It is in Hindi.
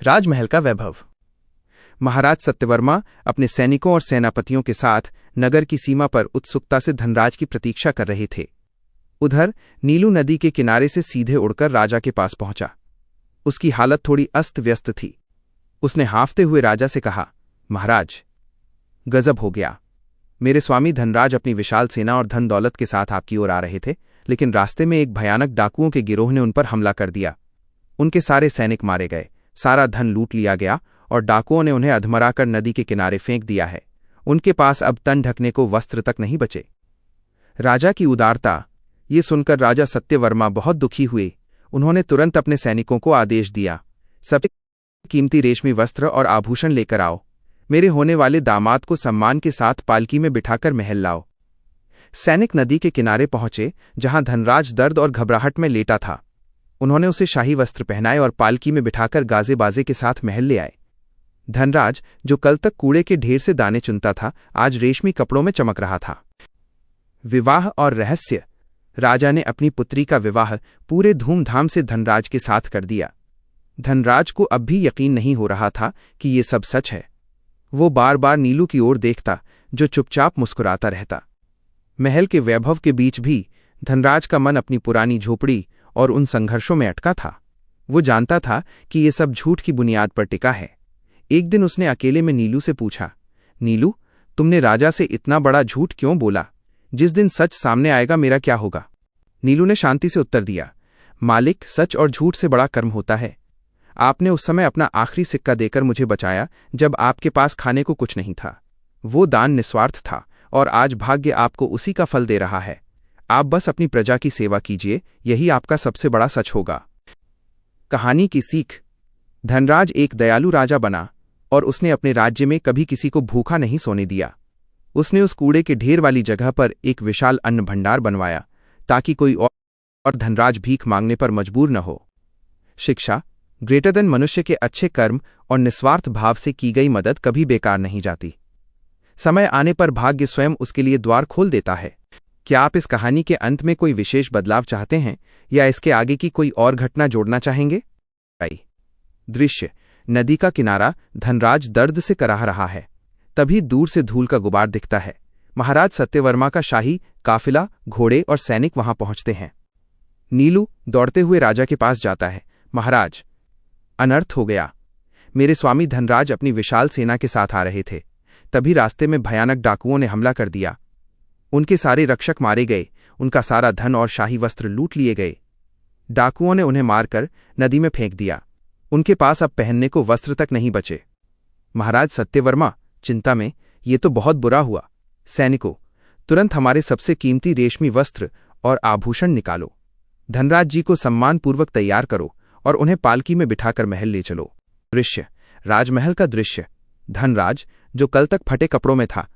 राजमहल का वैभव। महाराज सत्यवर्मा अपने सैनिकों और सेनापतियों के साथ नगर की सीमा पर उत्सुकता से धनराज की प्रतीक्षा कर रहे थे। उधर नीलू नदी के किनारे से सीधे उड़कर राजा के पास पहुंचा। उसकी हालत थोड़ी अस्त व्यस्त थी। उसने हाँफते हुए राजा से कहा, महाराज, गजब हो गया। मेरे स्वामी धनराज अपनी विशाल सेना और धन दौलत के साथ आपकी ओर आ रहे थे, लेकिन रास्ते में एक भयानक डाकुओं के गिरोह ने उन पर हमला कर दिया। उनके सारे सैनिक मारे गए, सारा धन लूट लिया गया और डाकुओं ने उन्हें अधमराकर नदी के किनारे फेंक दिया है। उनके पास अब तन ढकने को वस्त्र तक नहीं बचे। राजा की उदारता ये सुनकर राजा सत्यवर्मा बहुत दुखी हुए। उन्होंने तुरंत अपने सैनिकों को आदेश दिया, सबसे कीमती रेशमी वस्त्र और आभूषण लेकर आओ। मेरे होने वाले दामाद को सम्मान के साथ पालकी में बिठाकर महल लाओ। सैनिक नदी के किनारे पहुंचे, जहां धनराज दर्द और घबराहट में लेटा था। उन्होंने उसे शाही वस्त्र पहनाए और पालकी में बिठाकर गाजे बाजे के साथ महल ले आए। धनराज, जो कल तक कूड़े के ढेर से दाने चुनता था, आज रेशमी कपड़ों में चमक रहा था। विवाह और रहस्य। राजा ने अपनी पुत्री का विवाह पूरे धूमधाम से धनराज के साथ कर दिया। धनराज को अब भी यकीन नहीं हो रहा था कि ये सब सच है। वो बार बार नीलू की ओर देखता, जो चुपचाप मुस्कुराता रहता। महल के वैभव के बीच भी धनराज का मन अपनी पुरानी झोपड़ी और उन संघर्षों में अटका था। वो जानता था कि ये सब झूठ की बुनियाद पर टिका है। एक दिन उसने अकेले में नीलू से पूछा, नीलू, तुमने राजा से इतना बड़ा झूठ क्यों बोला? जिस दिन सच सामने आएगा मेरा क्या होगा? नीलू ने शांति से उत्तर दिया, मालिक, सच और झूठ से बड़ा कर्म होता है। आपने उस समय अपना आखिरी सिक्का देकर मुझे बचाया जब आपके पास खाने को कुछ नहीं था। वो दान निस्वार्थ था और आज भाग्य आपको उसी का फल दे रहा है। आप बस अपनी प्रजा की सेवा कीजिए, यही आपका सबसे बड़ा सच होगा। कहानी की सीख। धनराज एक दयालु राजा बना और उसने अपने राज्य में कभी किसी को भूखा नहीं सोने दिया। उसने उस कूड़े के ढेर वाली जगह पर एक विशाल अन्न भंडार बनवाया ताकि कोई और धनराज भीख मांगने पर मजबूर न हो। शिक्षा। ग्रेटर देन मनुष्य के अच्छे कर्म और निस्वार्थ भाव से की गई मदद कभी बेकार नहीं जाती। समय आने पर भाग्य स्वयं उसके लिए द्वार खोल देता है। क्या आप इस कहानी के अंत में कोई विशेष बदलाव चाहते हैं या इसके आगे की कोई और घटना जोड़ना चाहेंगे? दृश्य। नदी का किनारा। धनराज दर्द से कराह रहा है। तभी दूर से धूल का गुबार दिखता है। महाराज सत्यवर्मा का शाही काफिला, घोड़े और सैनिक वहां पहुंचते हैं। नीलू दौड़ते हुए राजा के पास जाता है, महाराज, अनर्थ हो गया। मेरे स्वामी धनराज अपनी विशाल सेना के साथ आ रहे थे। तभी रास्ते में भयानक डाकुओं ने हमला कर दिया। उनके सारे रक्षक मारे गए, उनका सारा धन और शाही वस्त्र लूट लिए गए। डाकुओं ने उन्हें मारकर नदी में फेंक दिया। उनके पास अब पहनने को वस्त्र तक नहीं बचे। महाराज सत्यवर्मा चिंता में, ये तो बहुत बुरा हुआ। सैनिकों, तुरंत हमारे सबसे कीमती रेशमी वस्त्र और आभूषण निकालो। धनराज जी को सम्मानपूर्वक तैयार करो और उन्हें पालकी में बिठाकर महल ले चलो। दृश्य। राजमहल का दृश्य। धनराज, जो कल तक फटे कपड़ों में था,